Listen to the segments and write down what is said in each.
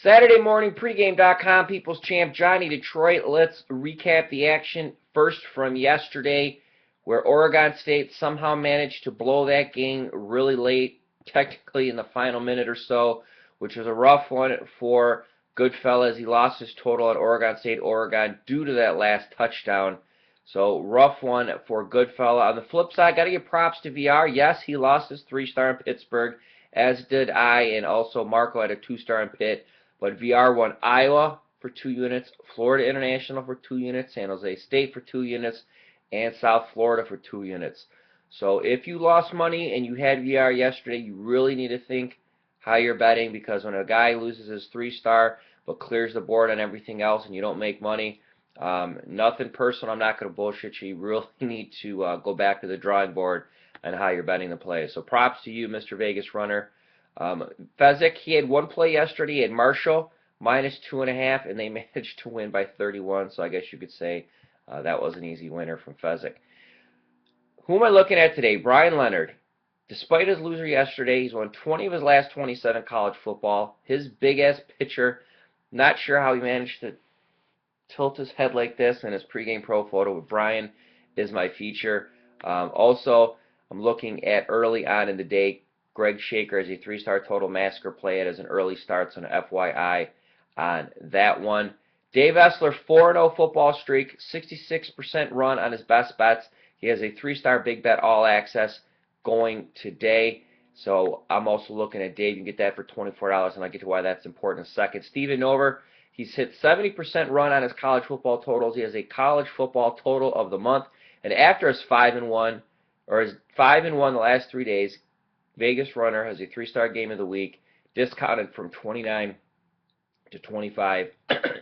Saturday morning pregame.com, People's Champ Johnny Detroit. Let's recap the action first from yesterday, where Oregon State somehow managed to blow that game really late, technically in the final minute or so, which was a rough one for Goodfellas. He lost his total at Oregon State, Oregon, due to that last touchdown. So rough one for Goodfella. On the flip side, got to give props to VR. Yes, he lost his 3-star in Pittsburgh, as did I, and also Marco had a 2-star in Pitt. But VR won Iowa for 2 units, Florida International for 2 units, San Jose State for 2 units, and South Florida for 2 units. So if you lost money and you had VR yesterday, you really need to think how you're betting, because when a guy loses his 3-star but clears the board on everything else and you don't make money, nothing personal, I'm not going to bullshit you. You really need to go back to the drawing board on how you're betting the plays. So props to you, Mr. Vegas Runner. Fezzik, he had one play yesterday. He had Marshall minus 2.5, and they managed to win by 31. So I guess you could say that was an easy winner from Fezzik. Who am I looking at today? Brian Leonard. Despite his loser yesterday, he's won 20 of his last 27 college football. His big-ass pitcher, not sure how he managed to tilt his head like this in his pregame pro photo, but Brian is my feature. Also, I'm looking at early on in the day, Greg Shaker as a 3-star total massacre play it as an early start, so an FYI on that one. Dave Essler, 4-0 football streak, 66% run on his best bets. He has a 3-star big bet all access going today. So I'm also looking at Dave. You can get that for $24, and I'll get to why that's important in a second. Steven Over, he's hit 70% run on his college football totals. He has a college football total of the month. And after his 5-1, or his 5-1 the last 3 days, Vegas Runner has a 3-star game of the week, discounted from 29 to 25.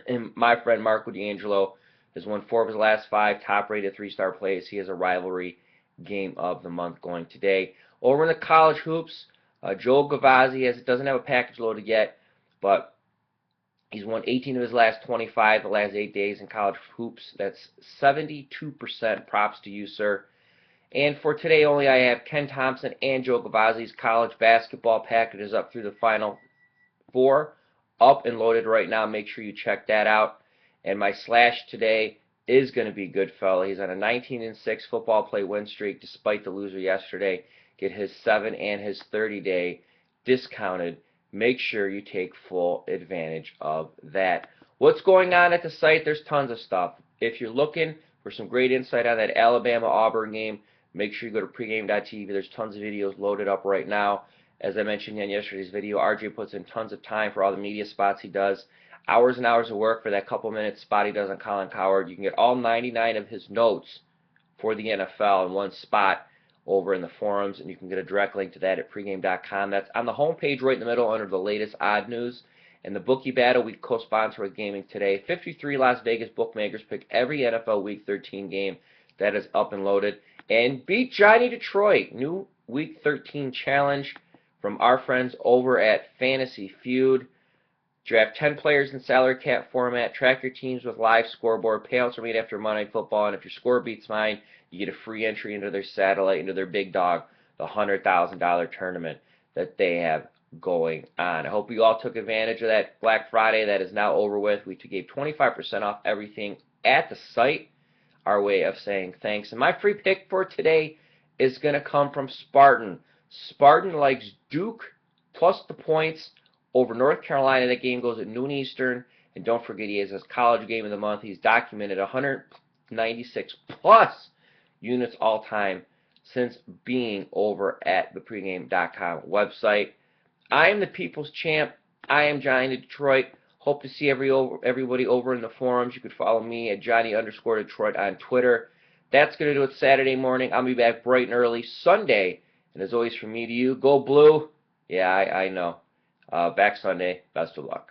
And my friend Marco D'Angelo has won 4 of his last 5 top-rated 3-star plays. He has a rivalry game of the month going today. Over in the college hoops, Joel Gavazzi doesn't have a package loaded yet, but he's won 18 of his last 25 the last 8 days in college hoops. That's 72%. Props to you, sir. And for today only, I have Ken Thompson and Joe Gavazzi's college basketball packages up through the Final Four, up and loaded right now. Make sure you check that out. And my slash today is going to be Goodfella. He's on a 19-6 football play win streak despite the loser yesterday. Get his 7 and his 30-day discounted. Make sure you take full advantage of that. What's going on at the site? There's tons of stuff. If you're looking for some great insight on that Alabama-Auburn game, make sure you go to pregame.tv. There's tons of videos loaded up right now. As I mentioned in yesterday's video, RJ puts in tons of time for all the media spots he does. Hours and hours of work for that couple-minute spot he does on Colin Cowherd. You can get all 99 of his notes for the NFL in one spot over in the forums, and you can get a direct link to that at pregame.com. That's on the homepage right in the middle under the latest odd news. And the Bookie Battle, we co-sponsor with gaming today. 53 Las Vegas bookmakers pick every NFL Week 13 game. That is up and loaded. And beat Johnny Detroit. New Week 13 challenge from our friends over at Fantasy Feud. Draft 10 players in salary cap format. Track your teams with live scoreboard. Payouts are made after Monday Night Football. And if your score beats mine, you get a free entry into their satellite, into their big dog, the $100,000 tournament that they have going on. I hope you all took advantage of that Black Friday. That is now over with. We gave 25% off everything at the site. Our way of saying thanks. And my free pick for today is going to come from Spartan. Spartan likes Duke plus the points over North Carolina. That game goes at noon Eastern. And don't forget, he has his college game of the month. He's documented 196 plus units all time since being over at the pregame.com website. I am the People's Champ. I am Johnny Detroit. Hope to see everybody over in the forums. You could follow me at Johnny_Detroit on Twitter. That's going to do it Saturday morning. I'll be back bright and early Sunday. And as always, from me to you, go blue. Yeah, I know. Back Sunday. Best of luck.